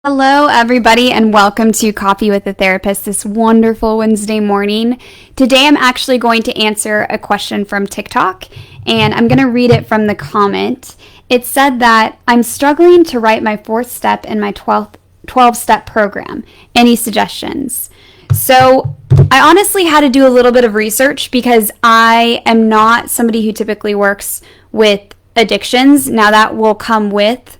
Hello, everybody, and welcome to Coffee with a Therapist this wonderful Wednesday morning. Today, I'm actually going to answer a question from TikTok, and I'm going to read it from the comment. It said that I'm struggling to write my fourth step in my 12-step program. Any suggestions? So, I honestly had to do a little bit of research because I am not somebody who typically works with addictions. Now, that will come with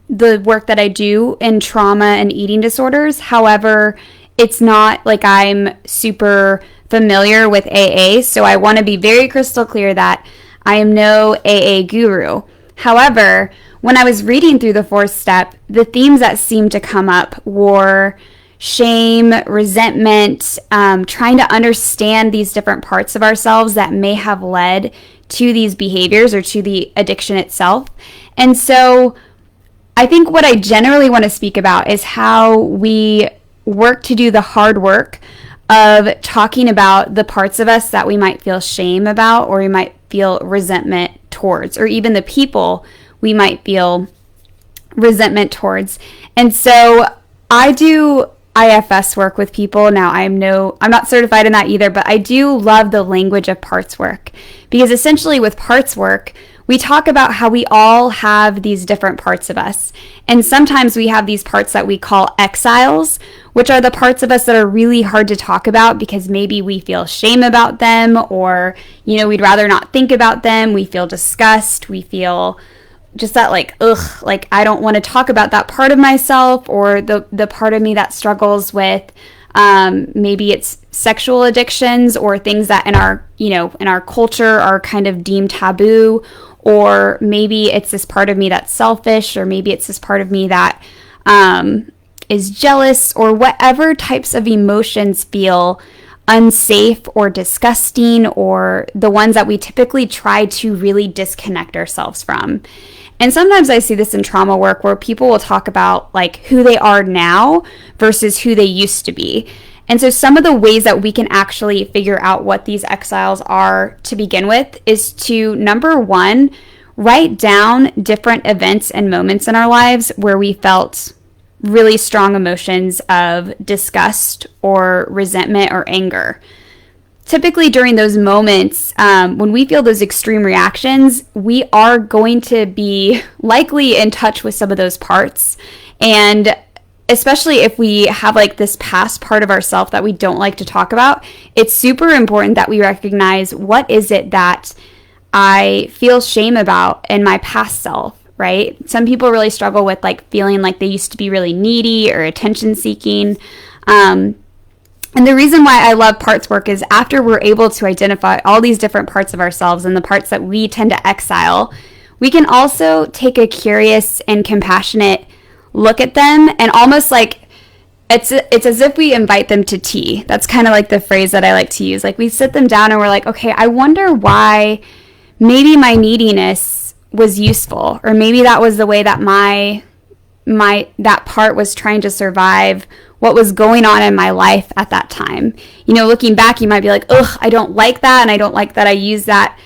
the work that I do in trauma and eating disorders. However, it's not like I'm super familiar with AA, so I want to be very crystal clear that I am no AA guru. However, when I was reading through the fourth step, the themes that seemed to come up were shame, resentment, trying to understand these different parts of ourselves that may have led to these behaviors or to the addiction itself. And so I think what I generally want to speak about is how we work to do the hard work of talking about the parts of us that we might feel shame about, or we might feel resentment towards, or even the people we might feel resentment towards. And so I do IFS work with people. Now I'm not certified in that either, but I do love the language of parts work, because essentially with parts work, we talk about how we all have these different parts of us. And sometimes we have these parts that we call exiles, which are the parts of us that are really hard to talk about because maybe we feel shame about them, or, we'd rather not think about them. We feel disgust. We feel just that I don't want to talk about that part of myself, or the part of me that struggles with maybe it's sexual addictions or things that in our culture are kind of deemed taboo, or maybe it's this part of me that's selfish, or maybe it's this part of me that is jealous, or whatever types of emotions feel unsafe or disgusting, or the ones that we typically try to really disconnect ourselves from. And sometimes I see this in trauma work where people will talk about who they are now versus who they used to be. And so some of the ways that we can actually figure out what these exiles are to begin with is to, number one, write down different events and moments in our lives where we felt really strong emotions of disgust or resentment or anger. Typically during those moments, when we feel those extreme reactions, we are going to be likely in touch with some of those parts. And especially if we have this past part of ourselves that we don't like to talk about, it's super important that we recognize, what is it that I feel shame about in my past self, right? Some people really struggle with feeling like they used to be really needy or attention seeking. And the reason why I love parts work is after we're able to identify all these different parts of ourselves and the parts that we tend to exile, we can also take a curious and compassionate look at them, and almost it's as if we invite them to tea. That's kind of the phrase that I like to use. We sit them down and we're like, okay, I wonder why maybe my neediness was useful, or maybe that was the way that that part was trying to survive what was going on in my life at that time. Looking back, you might be like, ugh, I don't like that, and I don't like that I use that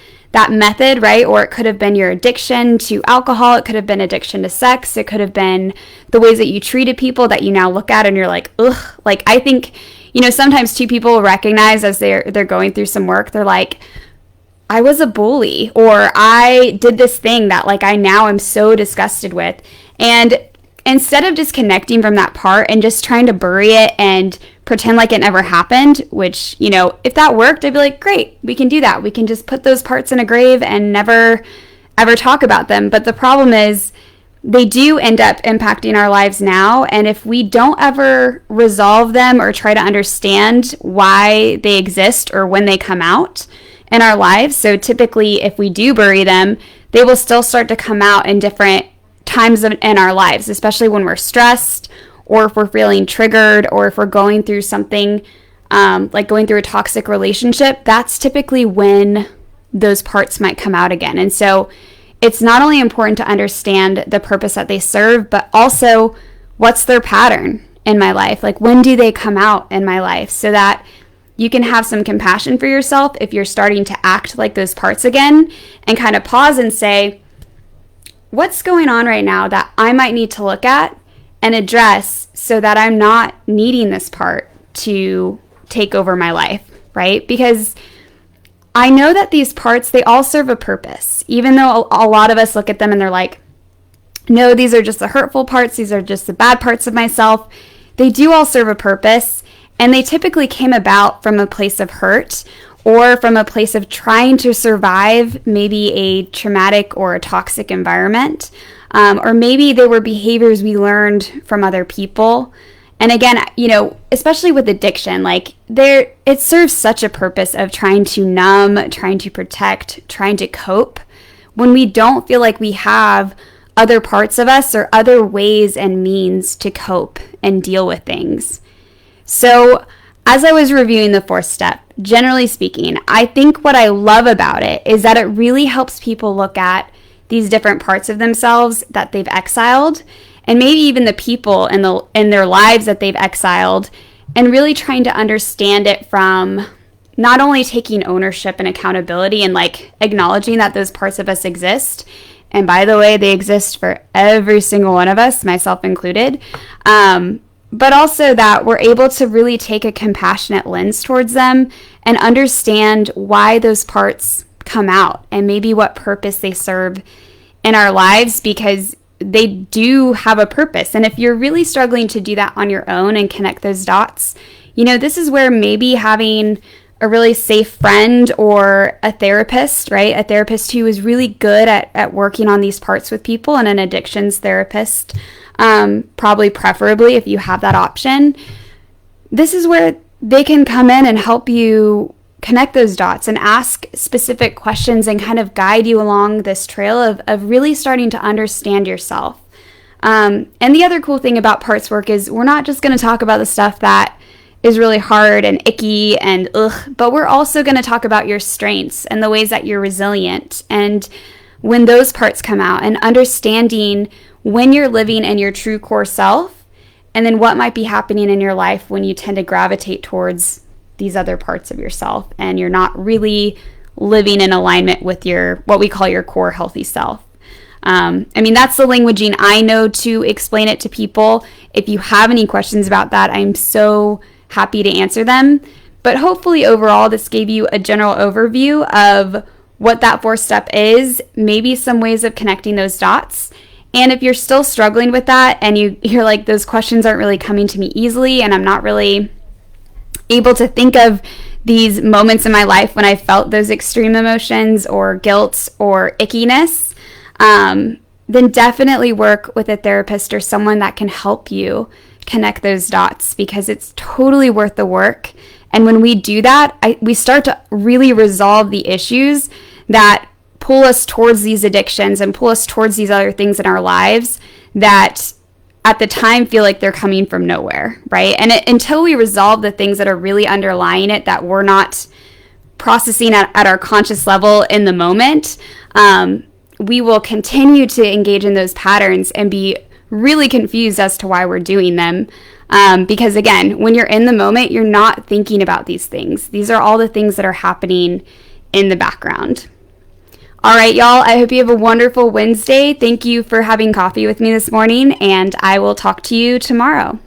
method, right? Or it could have been your addiction to alcohol. It could have been addiction to sex. It could have been the ways that you treated people that you now look at and you're like, ugh. I think, sometimes two people recognize as they're going through some work, they're like, I was a bully, or I did this thing that I now am so disgusted with. And instead of disconnecting from that part and just trying to bury it and pretend like it never happened, which, if that worked, I'd be like, great, we can do that. We can just put those parts in a grave and never, ever talk about them. But the problem is they do end up impacting our lives now. And if we don't ever resolve them or try to understand why they exist or when they come out in our lives, so typically if we do bury them, they will still start to come out in different times in our lives, especially when we're stressed, or if we're feeling triggered, or if we're going through something like going through a toxic relationship. That's typically when those parts might come out again. And so it's not only important to understand the purpose that they serve, but also what's their pattern in my life? When do they come out in my life? So that you can have some compassion for yourself if you're starting to act like those parts again, and kind of pause and say, what's going on right now that I might need to look at and address so that I'm not needing this part to take over my life, right? Because I know that these parts, they all serve a purpose, even though a lot of us look at them and they're like, no, these are just the hurtful parts. These are just the bad parts of myself. They do all serve a purpose, and they typically came about from a place of hurt or from a place of trying to survive maybe a traumatic or a toxic environment. Or maybe they were behaviors we learned from other people. And again, especially with addiction, it serves such a purpose of trying to numb, trying to protect, trying to cope when we don't feel like we have other parts of us or other ways and means to cope and deal with things. So as I was reviewing the 4th step, generally speaking, I think what I love about it is that it really helps people look at these different parts of themselves that they've exiled, and maybe even the people in their lives that they've exiled, and really trying to understand it from not only taking ownership and accountability and acknowledging that those parts of us exist. And by the way, they exist for every single one of us, myself included. But also that we're able to really take a compassionate lens towards them and understand why those parts come out and maybe what purpose they serve in our lives, because they do have a purpose. And if you're really struggling to do that on your own and connect those dots, this is where maybe having a really safe friend or a therapist, right? A therapist who is really good at working on these parts with people, and an addictions therapist, probably preferably if you have that option. This is where they can come in and help you connect those dots and ask specific questions and kind of guide you along this trail of really starting to understand yourself. And the other cool thing about parts work is we're not just going to talk about the stuff that is really hard and icky and but we're also going to talk about your strengths and the ways that you're resilient. And when those parts come out, and understanding when you're living in your true core self, and then what might be happening in your life when you tend to gravitate towards these other parts of yourself and you're not really living in alignment with your, what we call your core healthy self. That's the languaging I know to explain it to people. If you have any questions about that, I'm so happy to answer them. But hopefully overall, this gave you a general overview of what that 4th step is, maybe some ways of connecting those dots. And if you're still struggling with that and you're like, those questions aren't really coming to me easily, and I'm not really able to think of these moments in my life when I felt those extreme emotions or guilt or ickiness, then definitely work with a therapist or someone that can help you connect those dots, because it's totally worth the work. And when we do that, we start to really resolve the issues that pull us towards these addictions and pull us towards these other things in our lives that at the time feel like they're coming from nowhere, right? And until we resolve the things that are really underlying it that we're not processing at our conscious level in the moment, we will continue to engage in those patterns and be really confused as to why we're doing them. Because again, when you're in the moment, you're not thinking about these things. These are all the things that are happening in the background. All right, y'all, I hope you have a wonderful Wednesday. Thank you for having coffee with me this morning, and I will talk to you tomorrow.